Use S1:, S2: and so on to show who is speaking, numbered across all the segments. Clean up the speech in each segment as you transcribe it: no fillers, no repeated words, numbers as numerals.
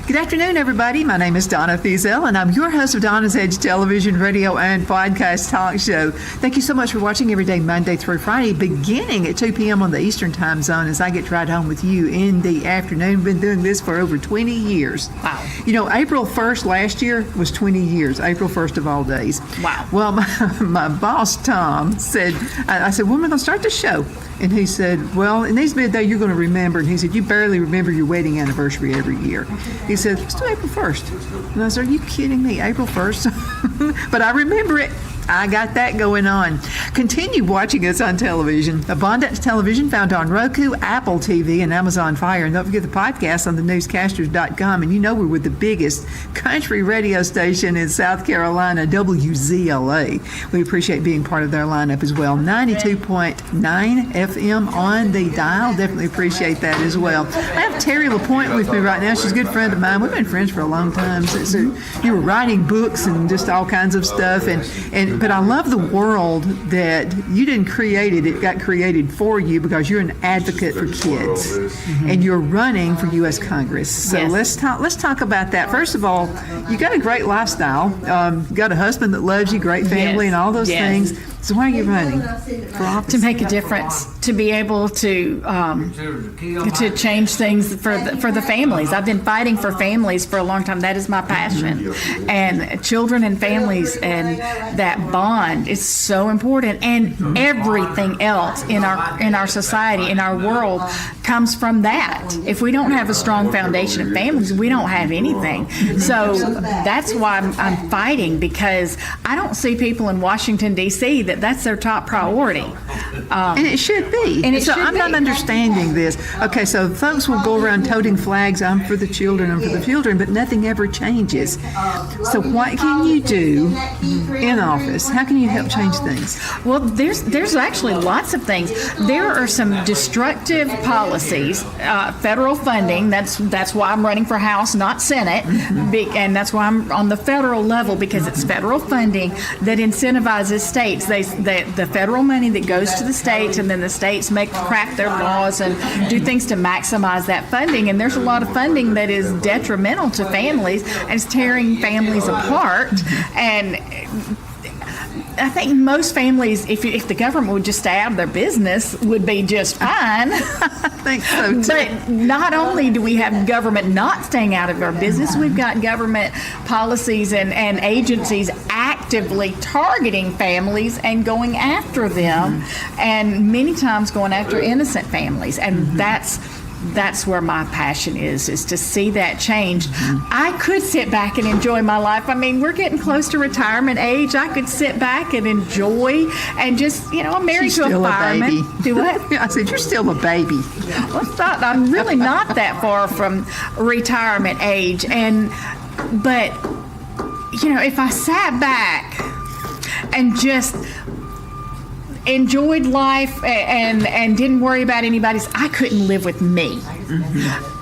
S1: Good afternoon, everybody. My name is Donna and I'm your host of Donna's Edge television, radio, and podcast talk show. Thank you so much for watching every day, Monday through Friday, beginning at 2 p.m. on the Eastern Time Zone as I get to ride home with you in the afternoon. Been doing this for over 20 years.
S2: Wow.
S1: You know, April 1st last year was 20 years, April 1st of all days.
S2: Wow.
S1: Well, my boss, Tom, said, I said, when are we going to start the show? And he said, well, it needs to be a day you're going to remember. And he said, you barely remember your wedding anniversary every year. He said, let's do April 1st. And I said, are you kidding me? April 1st? But I remember it. I got that going on. Continue watching us on television. Abundant Television found on Roku, Apple TV, and Amazon Fire. And don't forget the podcast on thenewscasters.com. And you know we're with the biggest country radio station in South Carolina, WZLA. We appreciate being part of their lineup as well. 92.9 FM on the dial. Definitely appreciate that as well. I have Terri LaPoint with me right now. She's a good friend of mine. We've been friends for a long time. So you were writing books and just all kinds of stuff. But I love the world that you didn't create it. It got created for you because you're an advocate for kids. Mm-hmm. And you're running for U.S. Congress. So yes. Let's talk about that. First of all, you got a great lifestyle. You got a husband that loves you, great family, and all those things. So why are you running for office?
S2: To make a difference, to be able to change things for the families. I've been fighting for families for a long time. That is my passion. And children and families and that bond is so important. And everything else in our society, in our world, comes from that. If we don't have a strong foundation of families, we don't have anything. So that's why I'm fighting, because I don't see people in Washington, D.C. that's their top priority.
S1: And it should be. I'm not understanding this. Okay, so folks will go around toting flags, I'm for the children, but nothing ever changes. So what can you do in office? How can you help change things?
S2: Well, there's actually lots of things. There are some destructive policies, federal funding. That's why I'm running for House, not Senate, and that's why I'm on the federal level, because it's federal funding that incentivizes states. The federal money that goes to the states, and then the states craft their laws and do things to maximize that funding. And there's a lot of funding that is detrimental to families and is tearing families apart. And I think most families, if the government would just stay out of their business, would be just fine.
S1: I think so too.
S2: But not only do we have government not staying out of our business, we've got government policies and agencies actively targeting families and going after them, and many times going after innocent families. And that's where my passion is to see that change. I could sit back and enjoy my life. I mean, we're getting close to retirement age. I could sit back and enjoy and just, I'm married to a fireman. Do what?
S1: I said, you're still a baby.
S2: Well, I'm really not that far from retirement age. But if I sat back and just enjoyed life and didn't worry about anybody's, I couldn't live with me.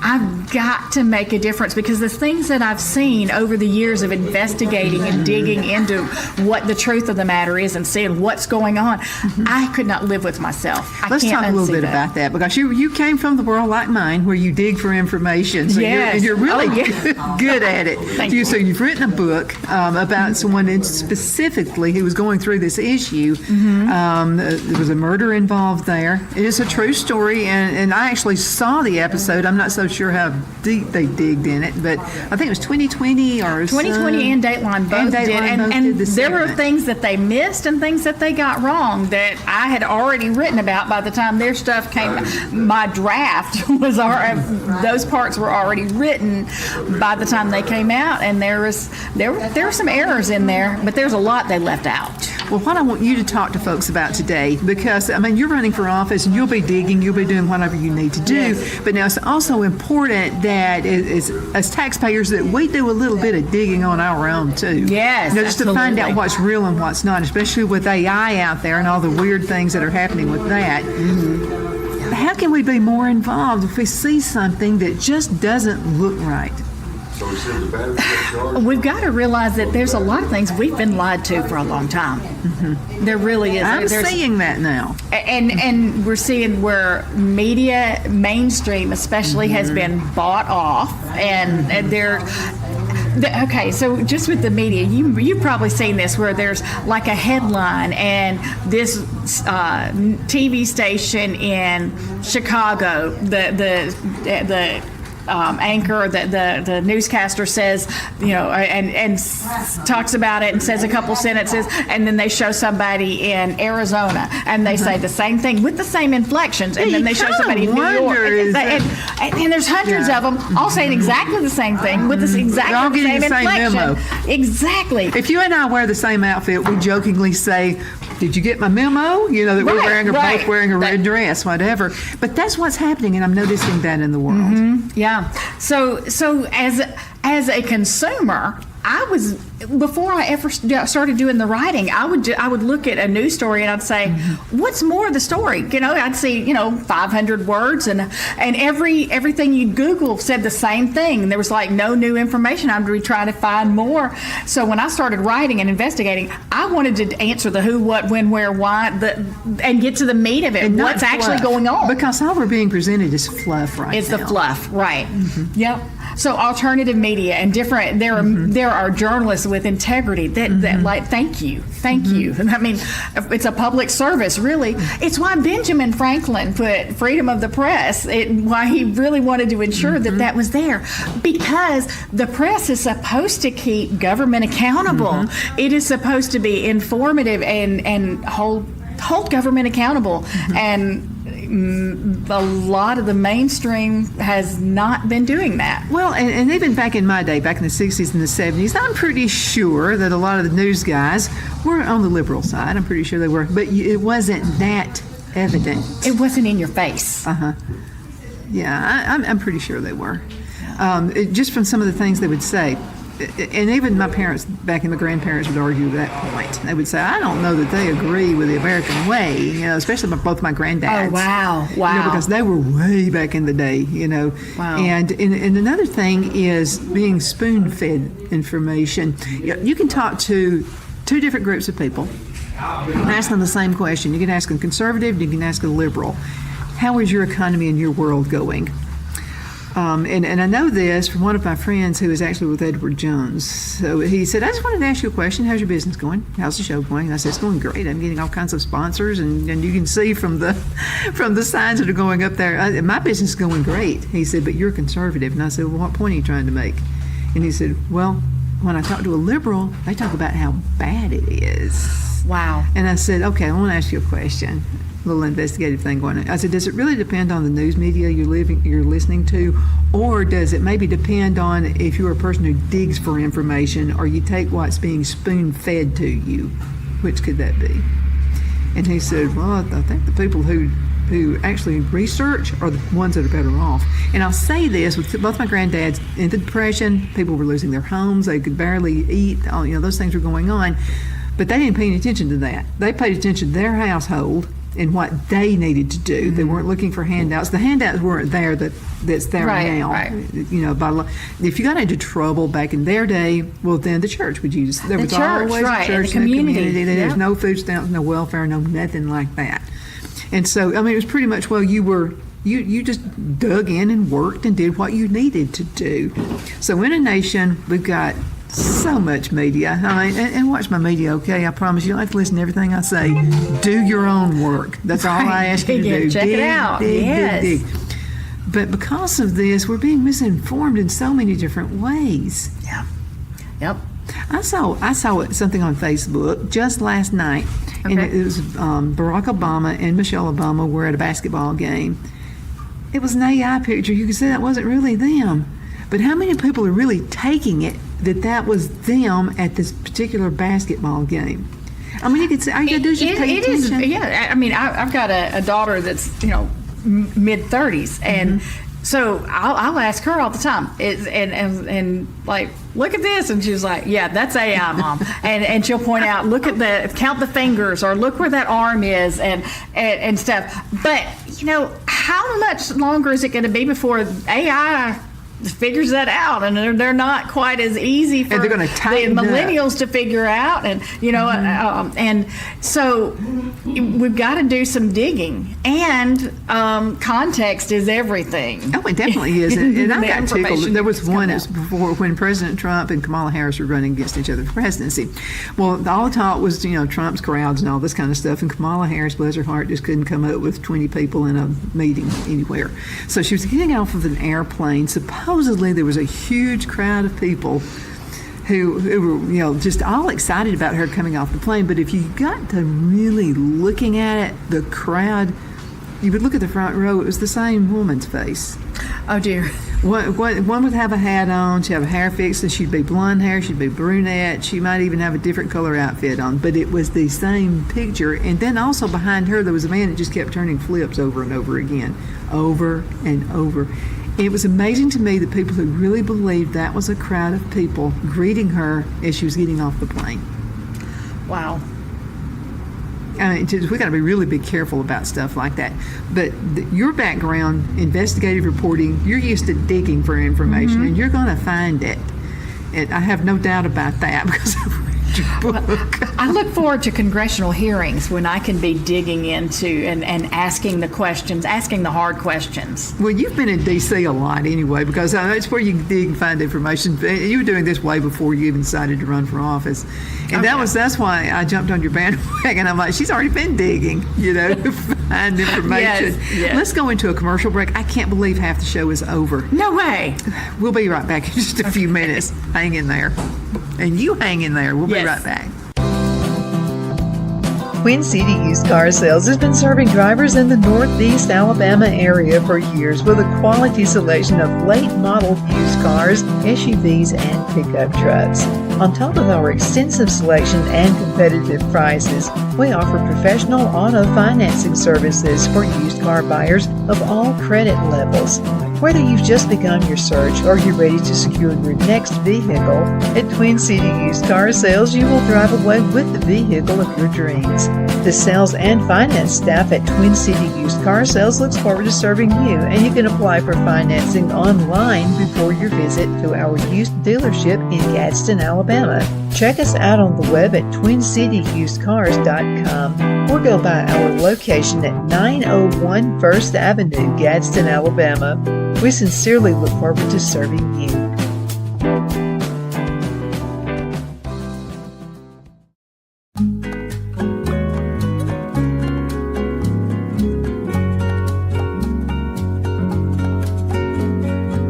S2: I've got to make a difference, because the things that I've seen over the years of investigating and digging into what the truth of the matter is and seeing what's going on, I could not live with myself.
S1: Let's talk a little bit about that, because you came from the world like mine, where you dig for information. So you're really good at it.
S2: Thank you.
S1: So you've written a book about someone specifically who was going through this issue. There was a murder involved there. It is a true story, and I actually saw the episode. I'm not so sure how deep they digged in it, but I think it was 2020 or
S2: 2020 and Dateline both did. And there were things that they missed and things that they got wrong that I had already written about by the time their stuff came. My draft was already, those parts were already written by the time they came out, and there were some errors in there, but there's a lot they left out.
S1: Well, what I want you to talk to folks about today, because, I mean, you're running for office and you'll be digging, you'll be doing whatever you need to do.
S2: Yes.
S1: But now it's also important that as taxpayers that we do a little bit of digging on our own too.
S2: Yes,
S1: just to find out
S2: absolutely.
S1: what's real and what's not, especially with AI out there and all the weird things that are happening with that. How can we be more involved if we see something that just doesn't look right?
S3: So we said the battery got charged.
S2: We've got to realize that there's a lot of things we've been lied to for a long time. There really is.
S1: I'm
S2: There's-
S1: seeing that now.
S2: And we're seeing where media mainstream especially has been bought off, and okay, so just with the media, you've probably seen this where there's like a headline and this TV station in Chicago, the anchor, the newscaster says, and talks about it and says a couple sentences, and then they show somebody in Arizona and they say the same thing with the same inflections, and
S1: Yeah,
S2: then
S1: you
S2: they show
S1: kinda
S2: somebody in New York,
S1: wonder, is
S2: and there's hundreds of them all saying exactly the same thing with this
S1: They're all
S2: exactly the
S1: getting
S2: same
S1: the same
S2: inflection.
S1: memo.
S2: Exactly.
S1: If you and I wear the same outfit, we jokingly say, "Did you get my memo?" That we're
S2: Right,
S1: wearing, or
S2: right.
S1: both wearing a red dress, whatever. But that's what's happening, and I'm noticing that in the world.
S2: Yeah. So as a consumer, I was, before I ever started doing the writing, I would look at a news story and I'd say, what's more of the story? I'd see 500 words, and everything you Google said the same thing. There was like no new information. I'd be trying to find more. So when I started writing and investigating, I wanted to answer the who, what, when, where, why, and get to the meat of it.
S1: And not
S2: What's actually
S1: fluff.
S2: going on?
S1: Because all we're being presented is fluff right
S2: It's
S1: now.
S2: the fluff, right? Yep. So alternative media and different. There are journalists with integrity that like thank you. I mean, it's a public service, really. It's why Benjamin Franklin put freedom of the press. Why he really wanted to ensure that was there, because the press is supposed to keep government accountable. It is supposed to be informative and hold government accountable, and a lot of the mainstream has not been doing that.
S1: Well, and even back in my day, back in the 60s and the 70s, I'm pretty sure that a lot of the news guys were on the liberal side. I'm pretty sure they were. But it wasn't that evident.
S2: It wasn't in your face.
S1: Yeah, I'm pretty sure they were. Just from some of the things they would say. And even my parents, back in my grandparents, would argue that point. They would say, I don't know that they agree with the American way, especially both my granddads.
S2: Oh, wow.
S1: Because they were way back in the day,
S2: Wow.
S1: And another thing is being spoon-fed information. You can talk to two different groups of people and ask them the same question. You can ask them conservative, you can ask a liberal. How is your economy and your world going? And I know this from one of my friends who is actually with Edward Jones. So he said, I just wanted to ask you a question. How's your business going? How's the show going? And I said, it's going great. I'm getting all kinds of sponsors, and you can see from the signs that are going up there, my business is going great. He said, but you're conservative. And I said, well, what point are you trying to make? And he said, well, when I talk to a liberal, they talk about how bad it is.
S2: Wow.
S1: And I said, okay, I want to ask you a question. Little investigative thing going on. I said, does it really depend on the news media you're listening to, or does it maybe depend on if you're a person who digs for information, or you take what's being spoon-fed to you? Which could that be? And he said, well, I think the people who actually research are the ones that are better off. And I'll say this, with both my granddads in the Depression, people were losing their homes, they could barely eat, those things were going on, but they didn't pay any attention to that. They paid attention to their household and what they needed to do. They weren't looking for handouts. The handouts weren't there that's there now.
S2: Right.
S1: If you got into trouble back in their day, well, then the church would use. There was
S2: church,
S1: always
S2: right,
S1: a church
S2: and the
S1: in
S2: community.
S1: There's
S2: Yep.
S1: no food stamps, no welfare, no nothing like that. And so, it was pretty much, you just dug in and worked and did what you needed to do. So in a nation, we've got so much media. And watch my media, okay? I promise you don't have to listen to everything I say. Do your own work. That's all I ask you to do.
S2: Check it out. Yes.
S1: Dig. But because of this, we're being misinformed in so many different ways.
S2: Yeah. Yep.
S1: I saw something on Facebook just last night, and
S2: Okay.
S1: it was Barack Obama and Michelle Obama were at a basketball game. It was an AI picture. You could say that wasn't really them. But how many people are really taking it that was them at this particular basketball game? I mean, you could say, all you got to do is just pay
S2: It is,
S1: attention.
S2: yeah. I mean, I've got a daughter that's, mid-30s, and so I'll ask her all the time, and like, look at this, and she's like, yeah, that's AI, Mom, and she'll point out, count the fingers, or look where that arm is, and stuff. But how much longer is it going to be before AI figures that out, and they're not quite as easy for
S1: And they're gonna
S2: the
S1: tighten up.
S2: millennials to figure out, and and so we've got to do some digging, and context is everything.
S1: Oh, it definitely is. And I
S2: The
S1: got tickled.
S2: information
S1: There was
S2: that's
S1: one
S2: come
S1: that was before when President Trump and Kamala Harris were running against each other for presidency. Well, all the talk was, Trump's crowds and all this kind of stuff. And Kamala Harris, bless her heart, just couldn't come up with 20 people in a meeting anywhere. So she was getting off of an airplane. Supposedly there was a huge crowd of people who were, just all excited about her coming off the plane. But if you got to really looking at it, the crowd, you would look at the front row, it was the same woman's face.
S2: Oh dear.
S1: One would have a hat on, she'd have a hair fix, and she'd be blonde hair, she'd be brunette, she might even have a different color outfit on, but it was the same picture. And then also behind her, there was a man that just kept turning flips over and over again, over and over. It was amazing to me that people who really believed that was a crowd of people greeting her as she was getting off the plane.
S2: Wow.
S1: I mean, we got to really be careful about stuff like that. But your background, investigative reporting, you're used to digging for information, and you're going to find it. And I have no doubt about that because I've read your book.
S2: I look forward to congressional hearings when I can be digging into and asking the questions, asking the hard questions.
S1: Well, you've been in D.C. a lot anyway, because it's where you can dig and find information. You were doing this way before you even decided to run for office. And that's why I jumped on your bandwagon. I'm like, she's already been digging, to find information.
S2: Yes.
S1: Let's go into a commercial break. I can't believe half the show is over.
S2: No way.
S1: We'll be right back in just a few minutes. Hang in there. And you hang in there. We'll be
S2: Yes.
S1: right back.
S4: Twin City Used Car Sales has been serving drivers in the Northeast Alabama area for years with a quality selection of late model used cars, SUVs, and pickup trucks. On top of our extensive selection and competitive prices, we offer professional auto financing services for used car buyers of all credit levels. Whether you've just begun your search or you're ready to secure your next vehicle, at Twin City Used Car Sales, you will drive away with the vehicle of your dreams. The sales and finance staff at Twin City Used Car Sales looks forward to serving you, and you can apply for financing online before your visit to our used dealership in Gadsden, Alabama. Check us out on the web at twincityusedcars.com or go by our location at 901 First Avenue, Gadsden, Alabama. We sincerely look forward to serving you.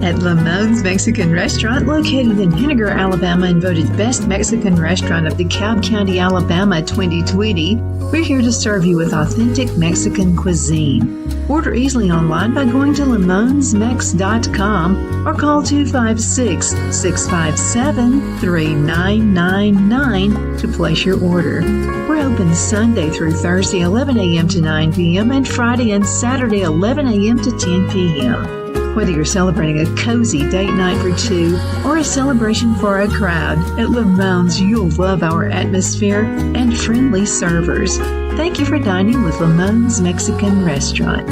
S4: At Lamone's Mexican Restaurant, located in Henniger, Alabama, and voted Best Mexican Restaurant of DeKalb County, Alabama 2020, we're here to serve you with authentic Mexican cuisine. Order easily online by going to lamonsmex.com or call 256-657-3999 to place your order. We're open Sunday through Thursday, 11 a.m. to 9 p.m., and Friday and Saturday, 11 a.m. to 10 p.m. Whether you're celebrating a cozy date night for two or a celebration for a crowd, at Lamone's you'll love our atmosphere and friendly servers. Thank you for dining with Lamone's Mexican Restaurant.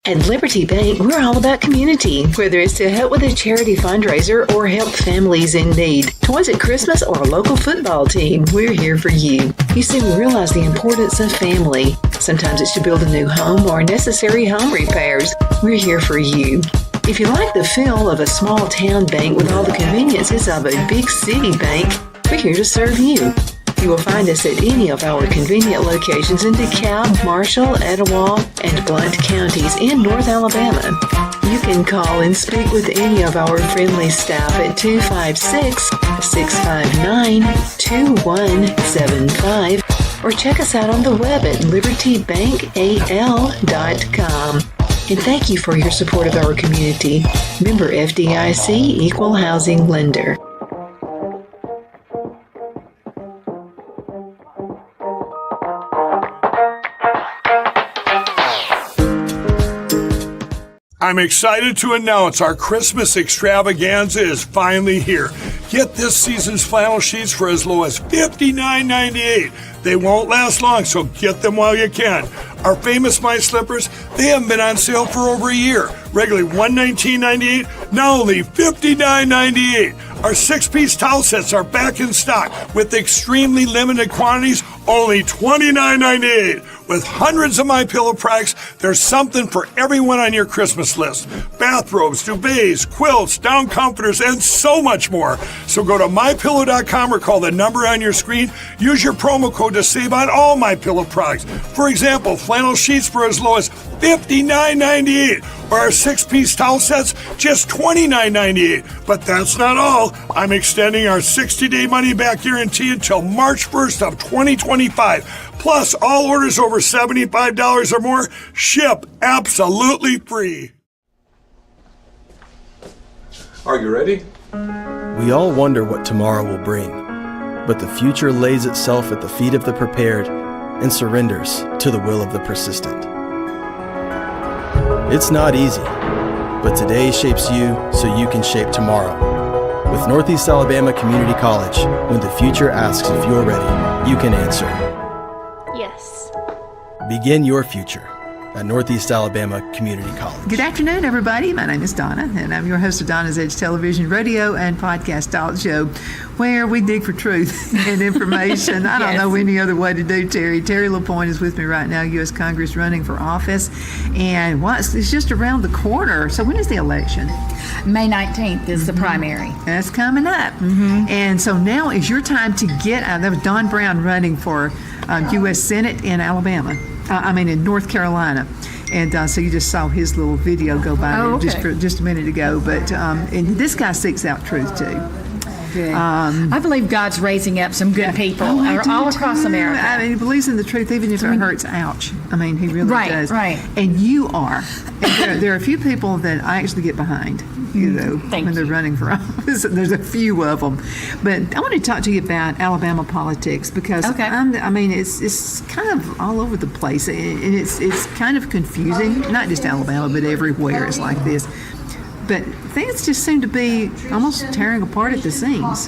S4: At Liberty Bank, we're all about community. Whether it's to help with a charity fundraiser or help families in need, toys at Christmas, or a local football team, we're here for you. You see, we realize the importance of family. Sometimes it's to build a new home or necessary home repairs. We're here for you. If you like the feel of a small town bank with all the conveniences of a big city bank, we're here to serve you. You will find us at any of our convenient locations in DeKalb, Marshall, Etowah, and Blount counties in North Alabama. You can call and speak with any of our friendly staff at 256-659-2175 or check us out on the web at libertybankal.com. And thank you for your support of our community. Member FDIC, Equal Housing Lender.
S5: I'm excited to announce our Christmas extravaganza is finally here. Get this season's flannel sheets for as low as $59.98. They won't last long, so get them while you can. Our famous My Slippers, they haven't been on sale for over a year. Regularly $119.98, now only $59.98. Our 6-piece towel sets are back in stock with extremely limited quantities, only $29.98. With hundreds of MyPillow products, there's something for everyone on your Christmas list. Bathrobes, duvets, quilts, down comforters, and so much more. So go to MyPillow.com or call the number on your screen. Use your promo code to save on all MyPillow products. For example, flannel sheets for as low as $59.98. Or our 6-piece towel sets, just $29.98. But that's not all. I'm extending our 60-day money-back guarantee until March 1st of 2025. Plus, all orders over $75 or more ship absolutely free.
S3: Are you ready?
S6: We all wonder what tomorrow will bring, but the future lays itself at the feet of the prepared and surrenders to the will of the persistent. It's not easy, but today shapes you so you can shape tomorrow. With Northeast Alabama Community College, when the future asks if you're ready, you can answer.
S7: Yes.
S6: Begin your future at Northeast Alabama Community College.
S1: Good afternoon, everybody. My name is Donna, and I'm your host of Donna's Edge television, radio, and podcast talk show, where we dig for truth and information. I don't know any other way to do, Terri. Terri LaPoint is with me right now, U.S. Congress running for office, and it's just around the corner. So when is the election?
S2: May 19th is the primary.
S1: That's coming up. And so now is your time to get out. That was Don Brown running for U.S. Senate in Alabama. In North Carolina. And so you just saw his little video go by just a minute ago. But and this guy seeks out truth, too.
S2: I believe God's raising up some good people all across America.
S1: I mean, he believes in the truth, even if it hurts. Ouch. I mean, he really does.
S2: Right.
S1: And you are. And there are a few people that I actually get behind, when they're running for office. There's a few of them. But I want to talk to you about Alabama politics because it's kind of all over the place, and it's kind of confusing. Not just Alabama, but everywhere it's like this. But things just seem to be almost tearing apart at the seams.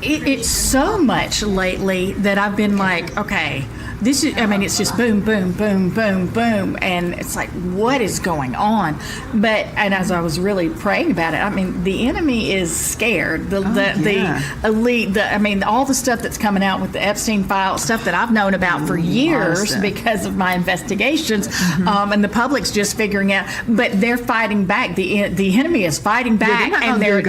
S2: It's so much lately that I've been like, okay, this is, it's just boom, boom, boom, boom, boom. And it's like, what is going on? And as I was really praying about it, the enemy is scared. The elite, all the stuff that's coming out with the Epstein file, stuff that I've known about for years because of my investigations, and the public's just figuring out, but they're fighting back. The enemy is fighting back, and they're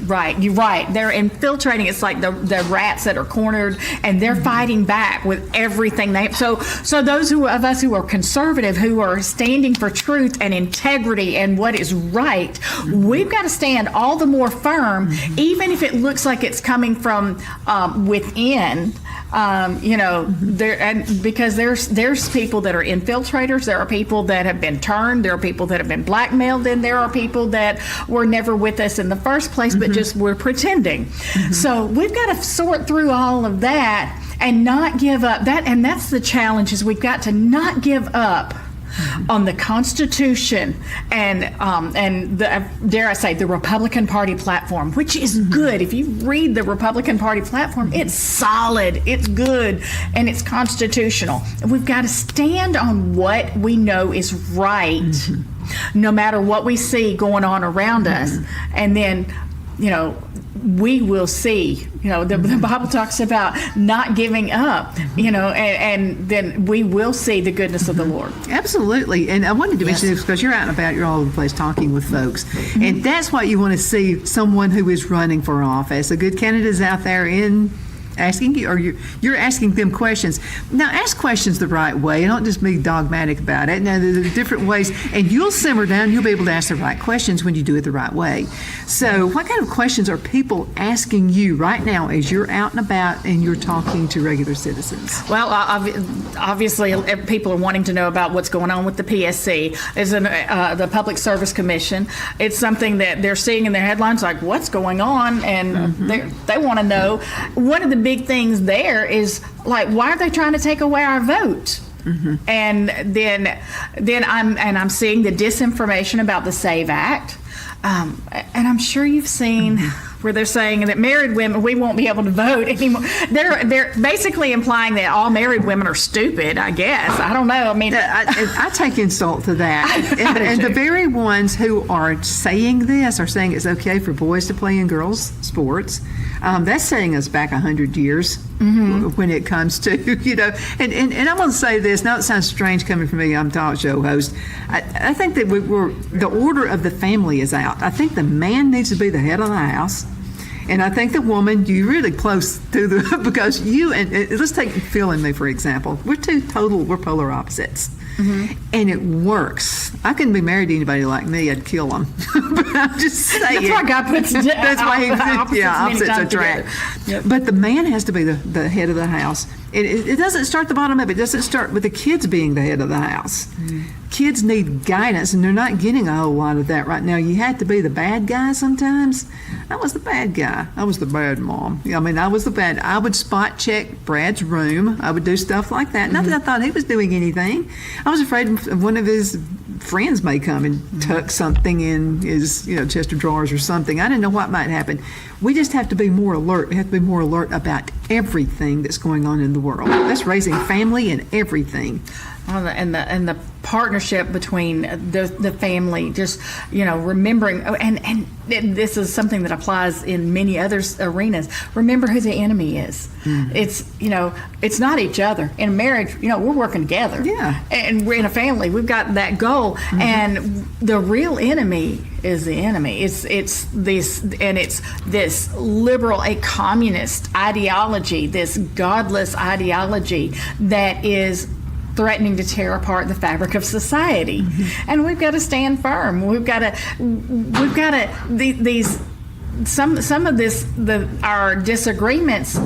S2: right. You're right. They're infiltrating. It's like the rats that are cornered, and they're fighting back with everything. So those of us who are conservative, who are standing for truth and integrity and what is right, we've got to stand all the more firm, even if it looks like it's coming from within. Because there's people that are infiltrators, there are people that have been turned, there are people that have been blackmailed, and there are people that were never with us in the first place, but just were pretending. So we've got to sort through all of that and not give up. And that's the challenge, is we've got to not give up on the Constitution and dare I say, the Republican Party platform, which is good. If you read the Republican Party platform, it's solid, it's good, and it's constitutional. And we've got to stand on what we know is right, no matter what we see going on around us. And then, we will see, the Bible talks about not giving up, and then we will see the goodness of the Lord.
S1: Absolutely. And I wanted to mention this because you're out and about, you're all over the place talking with folks. And that's what you want to see, someone who is running for office. A good candidate is out there in asking you, or you're asking them questions. Now, ask questions the right way. Don't just be dogmatic about it. Now, there are different ways, and you'll simmer down. You'll be able to ask the right questions when you do it the right way. So, what kind of questions are people asking you right now as you're out and about and you're talking to regular citizens?
S2: Well, obviously, people are wanting to know about what's going on with the PSC, the Public Service Commission. It's something that they're seeing in their headlines, like, what's going on? And they want to know. One of the big things there is, like, why are they trying to take away our vote? And then I'm seeing the disinformation about the SAVE Act. And I'm sure you've seen where they're saying that married women, we won't be able to vote anymore. They're basically implying that all married women are stupid, I guess. I don't know. I mean,
S1: I take insult to that. And the very ones who are saying this are saying it's okay for boys to play in girls' sports. That's setting us back 100 years when it comes to, and I'm going to say this. Now, it sounds strange coming from me. I'm a talk show host. I think that the order of the family is out. I think the man needs to be the head of the house. And I think the woman, you're really close to because you, and let's take Phil and me, for example. We're polar opposites. And it works. I couldn't be married to anybody like me. I'd kill them. But I'm just saying.
S2: That's why God puts
S1: that's why opposites attract.
S2: Yep.
S1: But the man has to be the head of the house. It doesn't start the bottom up. It doesn't start with the kids being the head of the house. Kids need guidance, and they're not getting a whole lot of that right now. You have to be the bad guy sometimes. I was the bad guy. I was the bad mom. I mean, I was the bad. I would spot check Brad's room. I would do stuff like that. Not that I thought he was doing anything. I was afraid one of his friends may come and tuck something in his, chest of drawers or something. I didn't know what might happen. We just have to be more alert. We have to be more alert about everything that's going on in the world. That's raising family and everything.
S2: And the partnership between the family, just remembering, and this is something that applies in many other arenas. Remember who the enemy is. It's it's not each other. In marriage, we're working together.
S1: Yeah,
S2: and we're in a family. We've got that goal, and the real enemy is the enemy. It's this liberal, a communist ideology, this godless ideology that is threatening to tear apart the fabric of society. And we've got to stand firm. We've got to some of our disagreements.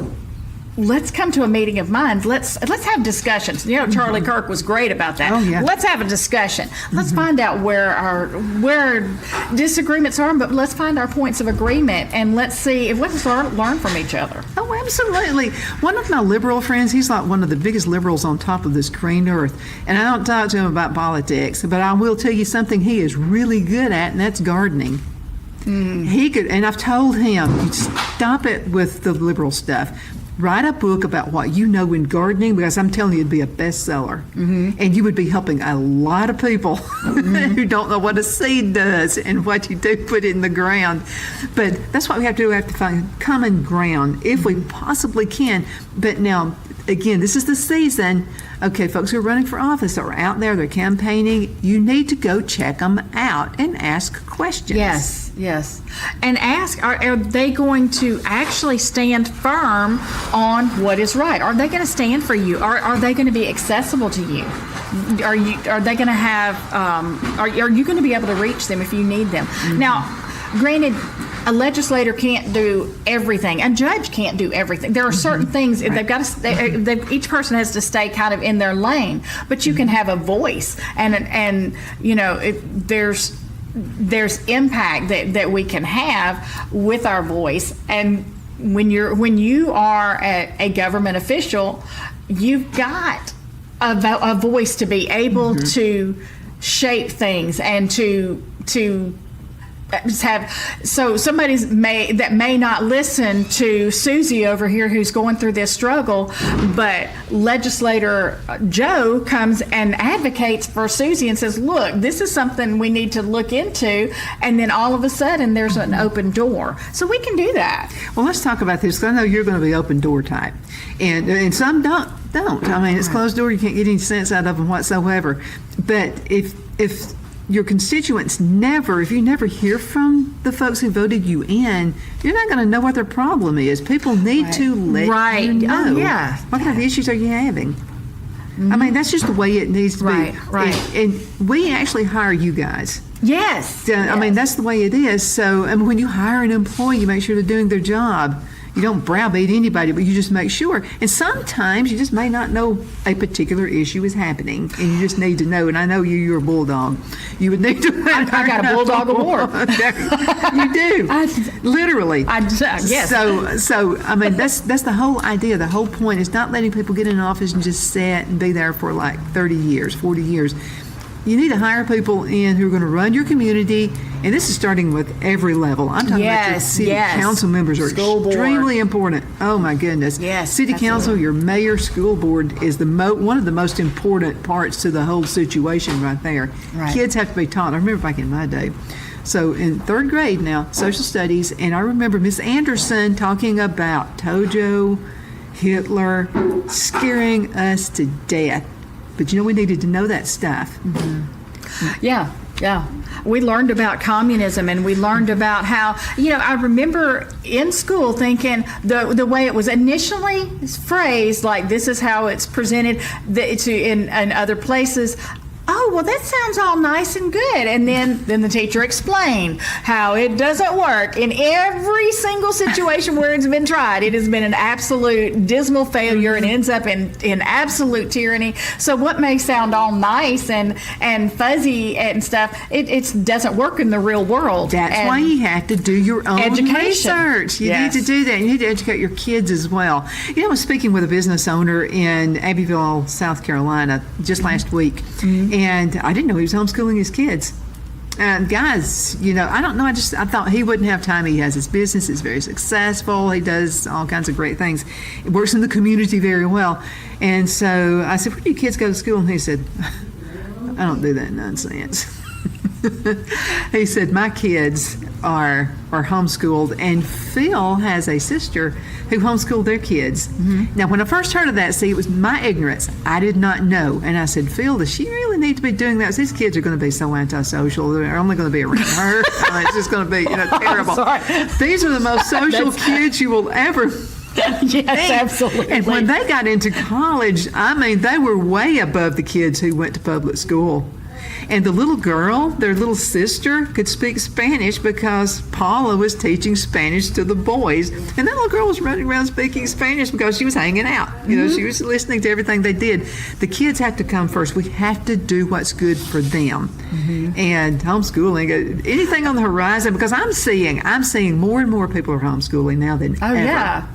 S2: Let's come to a meeting of minds. Let's have discussions. Charlie Kirk was great about that.
S1: Oh, yeah.
S2: Let's have a discussion. Let's find out where disagreements are, but let's find our points of agreement, and let's see if we can learn from each other.
S1: Oh, absolutely. One of my liberal friends, he's like one of the biggest liberals on top of this green earth, and I don't talk to him about politics, but I will tell you something he is really good at, and that's gardening. He could, and I've told him, stop it with the liberal stuff. Write a book about what you know in gardening, because I'm telling you, it'd be a bestseller. And you would be helping a lot of people who don't know what a seed does and what you do put in the ground. But that's what we have to do. We have to find common ground if we possibly can. But now, again, this is the season. Okay, folks who are running for office are out there, they're campaigning. You need to go check them out and ask questions.
S2: Yes. And ask, are they going to actually stand firm on what is right? Are they going to stand for you? Are they going to be accessible to you? Are they going to have, are you going to be able to reach them if you need them? Now, granted, a legislator can't do everything. A judge can't do everything. There are certain things they've got to. Each person has to stay kind of in their lane. But you can have a voice, and there's impact that we can have with our voice. And when you are a government official, you've got a voice to be able to shape things and to have, so somebody that may not listen to Susie over here who's going through this struggle, but legislator Joe comes and advocates for Susie and says, look, this is something we need to look into, and then all of a sudden there's an open door. So we can do that.
S1: Well, let's talk about this, because I know you're going to be open door type, and some don't. I mean, it's closed door, you can't get any sense out of them whatsoever. But if your constituents never, if you never hear from the folks who voted you in, you're not going to know what their problem is. People need to let you know.
S2: Oh, yeah.
S1: What kind of issues are you having? I mean, that's just the way it needs to be.
S2: Right.
S1: And we actually hire you guys.
S2: Yes.
S1: I mean, that's the way it is. So, I mean, when you hire an employee, you make sure they're doing their job. You don't browbeat anybody, but you just make sure. And sometimes you just may not know a particular issue is happening, and you just need to know. And I know you're a bulldog. You would need to.
S2: I got a bulldog award.
S1: You do, literally.
S2: Yes.
S1: So I mean, that's the whole idea. The whole point is not letting people get in office and just sit and be there for like 30 years, 40 years. You need to hire people in who are going to run your community, and this is starting with every level. I'm talking about your city council members are extremely important. Oh my goodness.
S2: Yes.
S1: City council, your mayor, school board is one of the most important parts to the whole situation right there.
S2: Right.
S1: Kids have to be taught. I remember back in my day. So in third grade now, social studies, and I remember Miss Anderson talking about Tojo, Hitler, scaring us to death. But we needed to know that stuff.
S2: Yeah. We learned about communism, and we learned about how, I remember in school thinking the way it was initially phrased, like this is how it's presented in other places. Oh, well, that sounds all nice and good. And then the teacher explained how it doesn't work. In every single situation where it's been tried, it has been an absolute dismal failure and ends up in absolute tyranny. So what may sound all nice and fuzzy and stuff, it doesn't work in the real world.
S1: That's why you have to do your own
S2: education.
S1: Research. You need to do that. You need to educate your kids as well. I was speaking with a business owner in Abbeville, South Carolina, just last week. And I didn't know he was homeschooling his kids. And guys, I don't know. I thought he wouldn't have time. He has his business. He's very successful. He does all kinds of great things. He works in the community very well. And so I said, where do your kids go to school? And he said, I don't do that nonsense. He said, my kids are homeschooled, and Phil has a sister who homeschooled their kids. Now, when I first heard of that, it was my ignorance. I did not know. And I said, Phil, does she really need to be doing that? These kids are going to be so antisocial. They're only going to be around her. It's just going to be terrible. These are the most social kids you will ever
S2: Yes, absolutely.
S1: And when they got into college, they were way above the kids who went to public school. And the little girl, their little sister, could speak Spanish because Paula was teaching Spanish to the boys. And that little girl was running around speaking Spanish because she was hanging out. She was listening to everything they did. The kids have to come first. We have to do what's good for them. And homeschooling, anything on the horizon, because I'm seeing more and more people are homeschooling now than ever.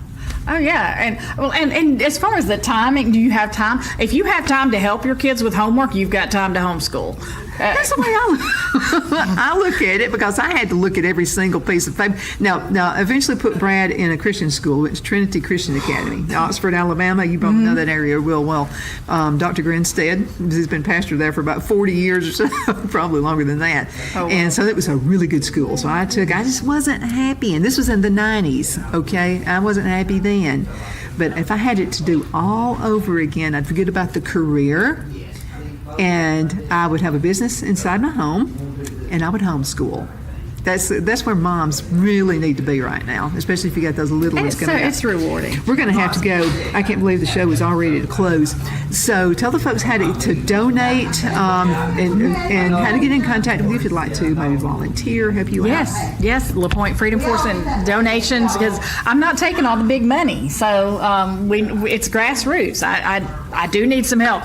S2: Oh yeah, and as far as the timing, do you have time? If you have time to help your kids with homework, you've got time to homeschool.
S1: That's the way I look at it, because I had to look at every single piece of paper. Now, eventually put Brad in a Christian school. It's Trinity Christian Academy, Oxford, Alabama. You both know that area real well. Dr. Grinstead, he's been pastor there for about 40 years or so, probably longer than that. Oh, wow. And so it was a really good school. So I just wasn't happy. And this was in the 90s, okay? I wasn't happy then. But if I had it to do all over again, I'd forget about the career, and I would have a business inside my home, and I would homeschool. That's where moms really need to be right now, especially if you got those little ones coming out.
S2: It's rewarding.
S1: We're going to have to go. I can't believe the show is all ready to close. So tell the folks how to donate and how to get in contact with you if you'd like to, maybe volunteer, help you out.
S2: Yes, LaPoint Freedom Force and donations, because I'm not taking all the big money. So it's grassroots. I do need some help.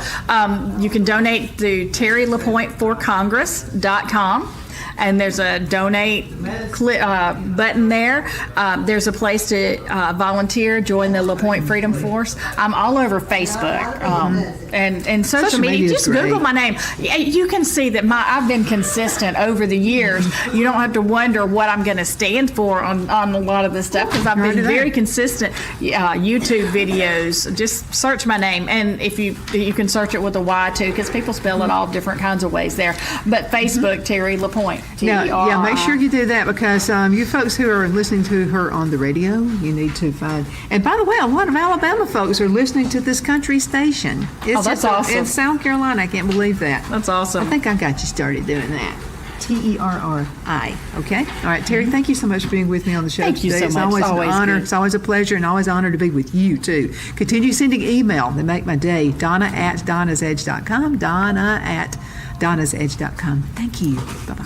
S2: You can donate to TerriLaPointForCongress.com. And there's a donate button there. There's a place to volunteer, join the LaPoint Freedom Force. I'm all over Facebook and social media. Just Google my name. You can see that I've been consistent over the years. You don't have to wonder what I'm going to stand for on a lot of this stuff, because I've been very consistent. YouTube videos, just search my name. And if you can search it with a Y too, because people spell it all different kinds of ways there. But Facebook, Terri LaPoint. LaPoint.
S1: Now, yeah, make sure you do that because you folks who are listening to her on the radio, you need to find. And by the way, a lot of Alabama folks are listening to this country station. It's
S2: that's awesome.
S1: In South Carolina, I can't believe that.
S2: That's awesome.
S1: I think I got you started doing that. Terri. Okay. All right, Terri. Thank you so much for being with me on the show
S2: Thank you
S1: today.
S2: so
S1: It's
S2: much.
S1: always
S2: Always
S1: an honor.
S2: good.
S1: It's always a pleasure, and always an honor to be with you too. Continue sending email. They make my day. Donna@donnasedge.com. Donna@donnasedge.com. Thank you. Bye bye.